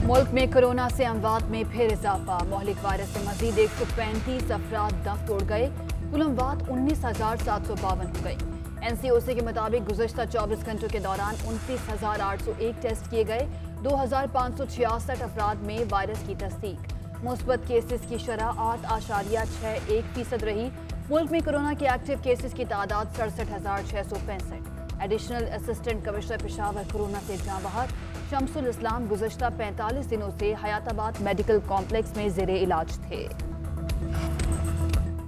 मुल्क में कोरोना से अमवात में फिर इजाफा। मौलिक वायरस से मजीद 135 अफराद दम तोड़ गए। कुल अमवात 19,752 हो गई। NCOC के मुताबिक गुज़श्ता 24 घंटों के दौरान 29,801 टेस्ट किए गए। 2,566 अफराद में वायरस की तस्दीक। मुस्बत केसेस की शरह 8.61% रही। मुल्क में कोरोना के एक्टिव केसेस की तादाद 67,665। Additional assistant commissioner Peshawar corona से जाँ बहक। शमसुल इस्लाम गुज़श्ता 45 दिनों से हयाताबाद मेडिकल कॉम्प्लेक्स में ज़ेरे इलाज थे।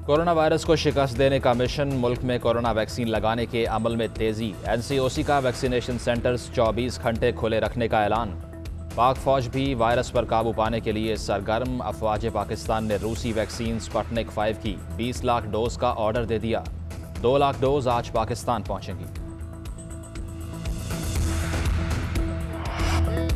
कोरोना वायरस को शिकस्त देने का मिशन। मुल्क में कोरोना वैक्सीन लगाने के अमल में तेजी। NCOC का वैक्सीनेशन सेंटर्स 24 घंटे खुले रखने का ऐलान। पाक फौज भी वायरस पर काबू पाने के लिए सरगर्म। अफवाज पाकिस्तान ने रूसी वैक्सीन स्पुतनिक 5 की 20 लाख डोज का ऑर्डर दे दिया। 2 लाख डोज आज पाकिस्तान पहुंचेंगी।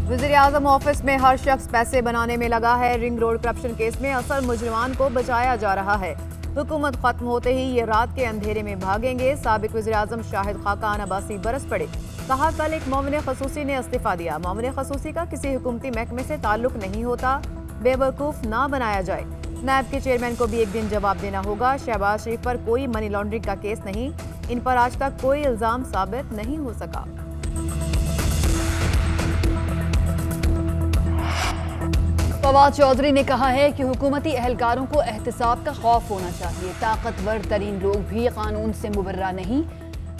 वज़ीर-ए-आज़म ऑफिस में हर शख्स पैसे बनाने में लगा है। रिंग रोड करप्शन केस में असल मुजरिमान को बचाया जा रहा है। हुकूमत खत्म होते ही ये रात के अंधेरे में भागेंगे। साबिक वज़ीर-ए-आज़म शाहिद खाकान अब्बासी बरस पड़े। कहा, कल एक मोमिन खसूसी ने इस्तीफा दिया। मोमिन खसूसी का किसी हुकूमती महकमे से ताल्लुक नहीं होता। बेवकूफ़ ना बनाया जाए। नायब के चेयरमैन को भी एक दिन जवाब देना होगा। शहबाज शरीफ पर कोई मनी लॉन्ड्रिंग का केस नहीं। इन पर आज तक कोई इल्ज़ाम साबित नहीं हो सका। फवाद चौधरी ने कहा है कि हुकूमती एहलकारों को एहतसाब का खौफ होना चाहिए। ताकतवर तरीन लोग भी कानून से मुबर्रा नहीं।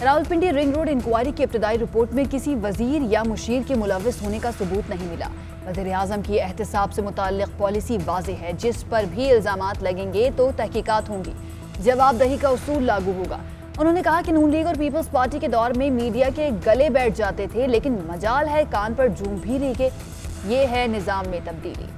रावलपिंडी रिंग रोड इंक्वायरी की इब्तदाई रिपोर्ट में किसी वजीर या मुशीर के मुलविस होने का सबूत नहीं मिला। वज़ीर-ए-आज़म की एहतसाब से मुताल्लिक़ पॉलिसी वाज़ेह है। जिस पर भी इल्ज़ामात लगेंगे तो तहकीकात होंगी। जवाबदही का उसूल लागू होगा। उन्होंने कहा कि नून लीग और पीपल्स पार्टी के दौर में मीडिया के गले बैठ जाते थे, लेकिन मजाल है कान पर जूं भी रही के। ये है निज़ाम में तब्दीली।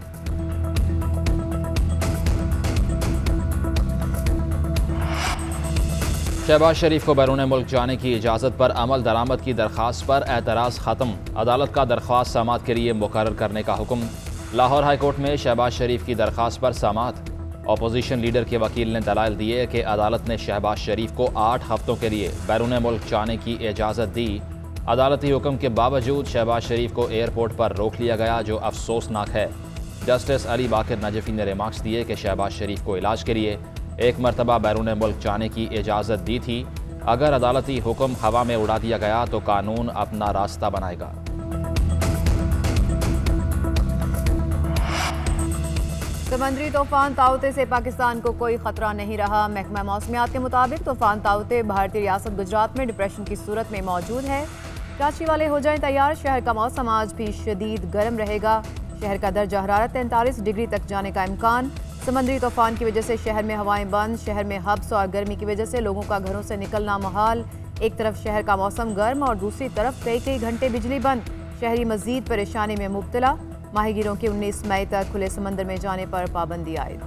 शहबाज शरीफ को बैरून मुल्क जाने की इजाज़त पर अमल दरामद की दरख्वास्त पर एतराज़ ख़त्म। अदालत का दरख्वास्त समाअत के लिए मुकर्रर करने का हुक्म। लाहौर हाई कोर्ट में शहबाज शरीफ की दरख्वास्त पर समाअत। अपोजिशन लीडर के वकील ने दलाइल दिए कि अदालत ने शहबाज शरीफ को 8 हफ्तों के लिए बैरून मुल्क जाने की इजाज़त दी। अदालती हुक्म के बावजूद शहबाज शरीफ को एयरपोर्ट पर रोक लिया गया, जो अफसोसनाक है। जस्टिस अली बाकर नजफी ने रिमार्क्स दिए कि शहबाज शरीफ को इलाज के लिए एक मरतबा बैरून मुल्क जाने की इजाज़त दी थी। अगर अदालती हुक्म हवा में उड़ा दिया गया तो कानून अपना रास्ता बनाएगा। समंदरी तूफान ताउते से पाकिस्तान को कोई खतरा नहीं रहा। महकमा मौसमियात के मुताबिक तूफान ताउते भारतीय रियासत गुजरात में डिप्रेशन की सूरत में मौजूद है। कराची वाले हो जाएं तैयार। शहर का मौसम आज भी शदीद गर्म रहेगा। शहर का दर्जा हरारत 43 डिग्री तक जाने का इम्कान। समंदरी तूफान की वजह से शहर में हवाएं बंद। शहर में हब्स और गर्मी की वजह से लोगों का घरों से निकलना मुहाल। एक तरफ शहर का मौसम गर्म और दूसरी तरफ कई घंटे बिजली बंद। शहरी मजीद परेशानी में मुब्तला। माहीगीरों की 19 मई तक खुले समंदर में जाने पर पाबंदी आयद।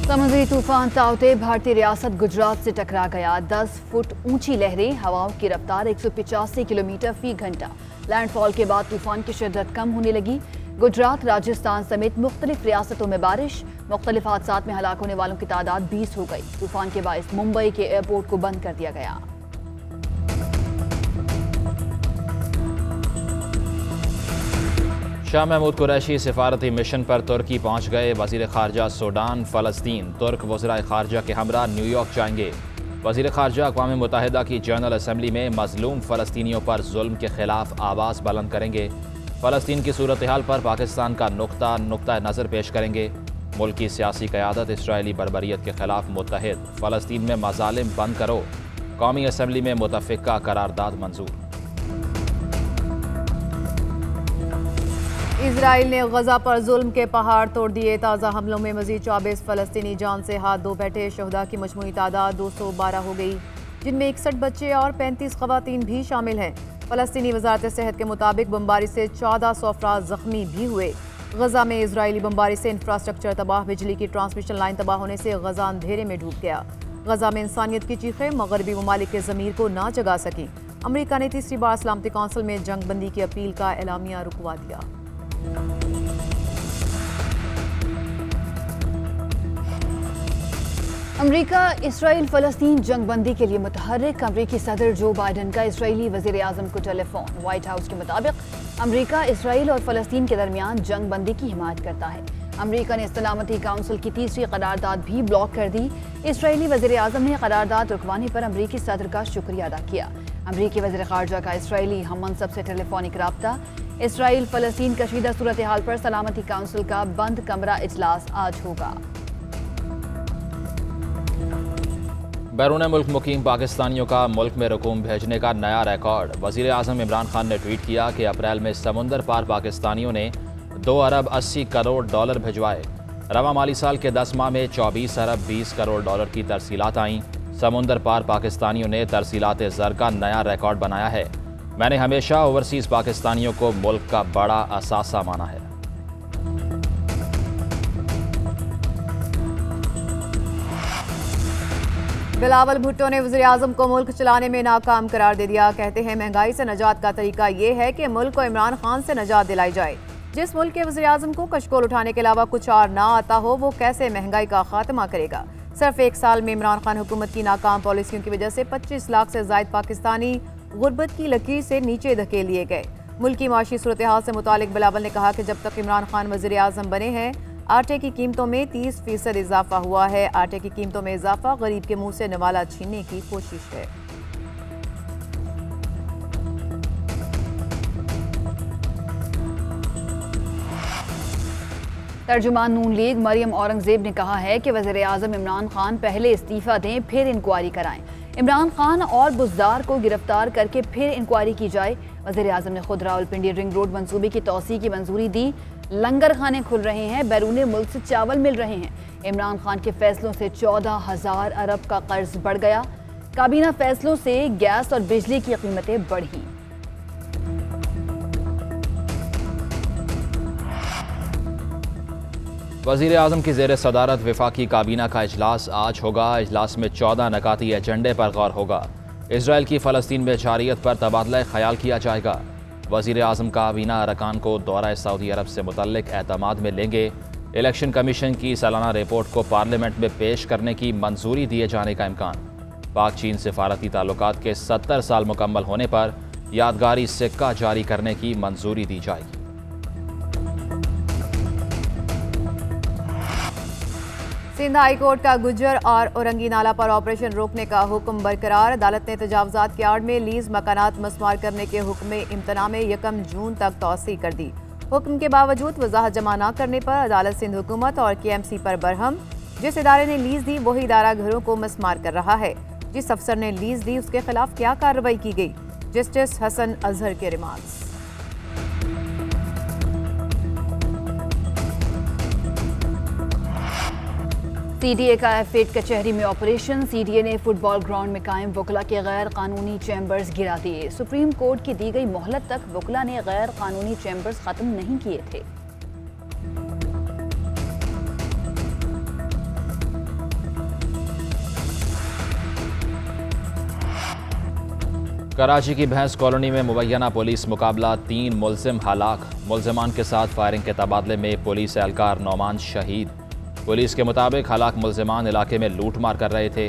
समुद्री तूफान ताउते भारतीय रियासत गुजरात से टकरा गया। 10 फुट ऊंची लहरें, हवाओं की रफ्तार 185 किलोमीटर फी घंटा। लैंडफॉल के बाद तूफान की शिद्दत कम होने लगी। गुजरात, राजस्थान समेत मुख्तलिफ रियासतों में बारिश। मुख्तलिफ हादसात में हलाक होने वालों की तादाद 20 हो गई। तूफान के बायस मुंबई के एयरपोर्ट को बंद कर दिया गया। शाह महमूद कुरैशी सिफारती मिशन पर तुर्की पहुंच गए। वज़ीर ख़ारजा सूडान, फ़लस्तीन, तुर्क वज़राए ख़ारजा के हमरा न्यूयॉर्क जाएंगे। वज़ीर ख़ारजा अक़वाम मुत्तहिदा की जनरल असम्बली में मज़लूम फ़लस्तीनियों पर जुल्म के ख़िलाफ़ आवाज़ बुलंद करेंगे। फ़लस्तीन की सूरत हाल पर पाकिस्तान का नुक्ता नज़र पेश करेंगे। मुल्क की सियासी क़यादत इसराइली बर्बरियत के ख़िलाफ़ मुत्तहिद। फ़लस्तीन में मज़ालिम बंद करो। कौमी असम्बली में मुतफ़िक़ा करारदाद मंजूर। इजराइल ने गजा पर जुल्म के पहाड़ तोड़ दिए। ताज़ा हमलों में मजीद 24 फ़लस्तीनी जान से हाथ धो बैठे। शहदा की मजमूई तादाद 212 हो गई, जिनमें 61 बच्चे और 35 ख़वातीन भी शामिल हैं। फ़लस्तीनी वज़ारत सेहत के मुताबिक बमबारी से 1400 अफराद ज़ख्मी भी हुए। गजा में इजराइली बमबारी से इंफ्रास्ट्रक्चर तबाह। बिजली की ट्रांसमिशन लाइन तबाह होने से गजा अंधेरे में डूब गया। गजा में इंसानियत की चीखें मगरबी ममालिक के ज़मीर को ना जगा सकी। अमरीका ने तीसरी बार सलामती कौंसिल में जंग बंदी की अपील का एलामिया रुकवा दिया। अमरीका इसराइल फ़लस्तीन जंगबंदी के लिए मुतहर्रिक। अमरीकी सदर जो बाइडन का इसराइली वज़ीर आज़म को टेलीफोन। व्हाइट हाउस के मुताबिक अमरीका इसराइल और फ़लस्तीन के दरमियान जंगबंदी की हिमायत करता है। अमरीका ने सलामती काउंसिल की तीसरी करारदाद भी ब्लॉक कर दी। इसराइली वज़ीर आज़म ने करारदाद रुकवाने पर अमरीकी सदर का शुक्रिया अदा किया। अमरीकी वज़ीर ख़ारजा का इसराइली हम मनसब से टेलीफोनिक रब्ता। इसराइल फ़लस्तीन कशीदा सूरत हाल पर सलामती काउंसिल का बंद कमरा इजलास आज होगा। बैरून मुल्क मुकीम पाकिस्तानियों का मुल्क में रकूम भेजने का नया रिकॉर्ड। वज़ीर आज़म इमरान खान ने ट्वीट किया कि अप्रैल में समुंदर पार पाकिस्तानियों ने 2 अरब 80 करोड़ डॉलर भिजवाए। रवा माली साल के 10 माह में 24 अरब 20 करोड़ डॉलर की तरसीलात आईं। समुंदर पार पाकिस्तानियों ने तरसीलात ज़र का नया रिकॉर्ड बनाया है। मैंने हमेशा ओवरसीज़ पाकिस्तानियों को मुल्क का बड़ा असासा माना है। बिलावल भुट्टो ने वज़ीर आज़म को मुल्क चलाने में नाकाम करार दे दिया। कहते हैं महंगाई से नजात का तरीका ये है कि मुल्क को इमरान खान से नजात दिलाई जाए। जिस मुल्क के वज़ीर आज़म को कशकोल उठाने के अलावा कुछ और ना आता हो वो कैसे महंगाई का खात्मा करेगा। सिर्फ 1 साल में इमरान खान हुकूमत की नाकाम पॉलिसियों की वजह से 25 लाख से ज़ायद पाकिस्तानी गुर्बत की लकीर से नीचे धकेल लिए गए। मुल्क की माशी सूरत हाल से मुतालिक बिलावल ने कहा कि जब तक इमरान खान वज़ीर आज़म बने हैं आटे की कीमतों में 30% इजाफा हुआ है। आटे की कीमतों में इजाफा गरीब के मुंह से निवाला छीनने की कोशिश है। तर्जुमान नून लीग मरियम औरंगजेब ने कहा है कि वज़ीर आज़म इमरान खान पहले इस्तीफ़ा दें फिर इंक्वायरी कराएं। इमरान खान और बुज़दार को गिरफ्तार करके फिर इंक्वायरी की जाए। वज़ीर आज़म ने खुद रावलपिंडी रिंग रोड मंसूबे की तौसी की मंजूरी दी। लंगर खाने खुल रहे हैं, बैरूने मुल्क से चावल मिल रहे हैं। इमरान खान के फैसलों से 14,000 अरब का कर्ज बढ़ गया। काबीना फैसलों से गैस और बिजली की कीमतें बढ़ी। वज़ीर आज़म की ज़ेर सदारत वफाकी काबीना का इजलास आज होगा। इजलास में 14 नकाती एजेंडे पर गौर होगा। इसराइल की फ़लस्तीन में जारियत पर तबादला ख्याल किया जाएगा। वज़ीर आज़म काबीना अरकान को दौरा सऊदी अरब से मुतल्लिक एतमाद में लेंगे। इलेक्शन कमीशन की सालाना रिपोर्ट को पार्लियामेंट में पेश करने की मंजूरी दिए जाने का इम्कान। पाक चीन सिफारती ताल्लुकात के 70 साल मुकम्मल होने पर यादगारी सिक्का जारी करने की मंजूरी दी जाएगी। सिंध हाई कोर्ट का गुज्जर और औरंगी नाला पर ऑपरेशन रोकने का हुक्म बरकरार। अदालत ने तजावुजात की आड़ में लीज मकानात मस्मार करने के हुक्म में इम्तना में 1 जून तक तौसी कर दी। हुक्म के बावजूद वजाहत जमा न करने पर अदालत सिंध हुकूमत और KMC पर बरहम। जिस इदारे ने लीज दी वही इदारा घरों को मस्मार कर रहा है। जिस अफसर ने लीज दी उसके खिलाफ क्या कार्रवाई की गई। जस्टिस हसन अजहर के रिमार्क्स। CDA का F8 कचहरी में ऑपरेशन। CDA ने फुटबॉल ग्राउंड में कायम वकला के गैर कानूनी चैम्बर्स गिरा दिए। सुप्रीम कोर्ट की दी गई मोहलत तक वकला ने गैर कानूनी चैम्बर्स खत्म नहीं किए थे। कराची की भैंस कॉलोनी में मुबैना पुलिस मुकाबला, 3 मुलजिम हलाक। मुलजिमान के साथ फायरिंग के तबादले में पुलिस एहलकार नौमान शहीद। पुलिस के मुताबिक हलाक मुलजिमान इलाके में लूट मार कर रहे थे।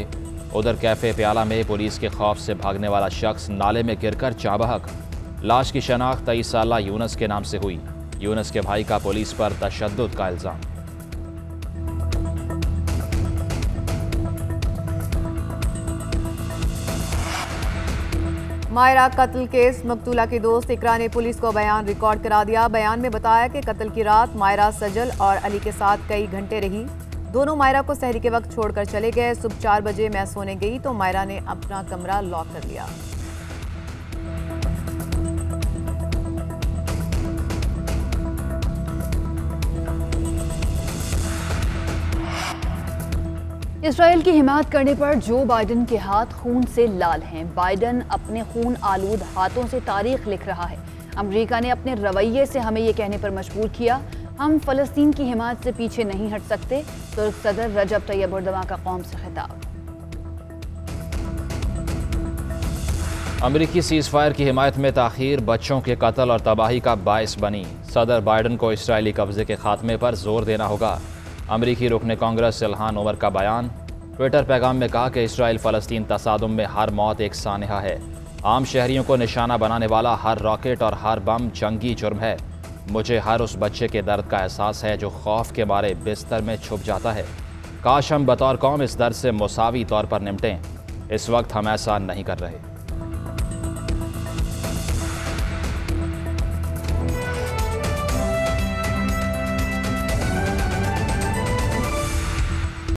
उधर कैफे प्याला में पुलिस के खौफ से भागने वाला शख्स नाले में गिरकर चाबहक। लाश की शनाख्त 23 साला यूनस के नाम से हुई। यूनस के भाई का पुलिस पर तशद्दुद का इल्जाम। मायरा कत्ल केस, मकतूला की दोस्त इकरा ने पुलिस को बयान रिकॉर्ड करा दिया। बयान में बताया कि कत्ल की रात मायरा सजल और अली के साथ कई घंटे रही। दोनों मायरा को सहरी के वक्त छोड़कर चले गए। सुबह 4 बजे मैं सोने गई तो मायरा ने अपना कमरा लॉक कर लिया। इसराइल की हिमायत करने पर जो बाइडन के हाथ खून से लाल हैं। बाइडन अपने खून आलूद हाथों से तारीख लिख रहा है। अमेरिका ने अपने रवैये से हमें ये कहने पर मजबूर किया, हम फ़लस्तीन की हिमायत से पीछे नहीं हट सकते। तुर्क सदर रजब तैयब एर्दोगान का कौम से खिताब। अमरीकी सीज़ फायर की हिमायत में ताख़ीर बच्चों के कत्ल और तबाही का बायस बनी। सदर बाइडन को इसराइली कब्जे के खात्मे पर जोर देना होगा। अमरीकी रुकने कांग्रेस इल्हान उमर का बयान। ट्विटर पैगाम में कहा कि इसराइल फ़लस्तीन तसादुम में हर मौत एक सानहा है। आम शहरियों को निशाना बनाने वाला हर रॉकेट और हर बम जंगी जुर्म है। मुझे हर उस बच्चे के दर्द का एहसास है जो खौफ के मारे बिस्तर में छुप जाता है। काश हम बतौर कौम इस दर्द से मुसावी तौर पर निपटें। इस वक्त हम ऐसा नहीं कर रहे।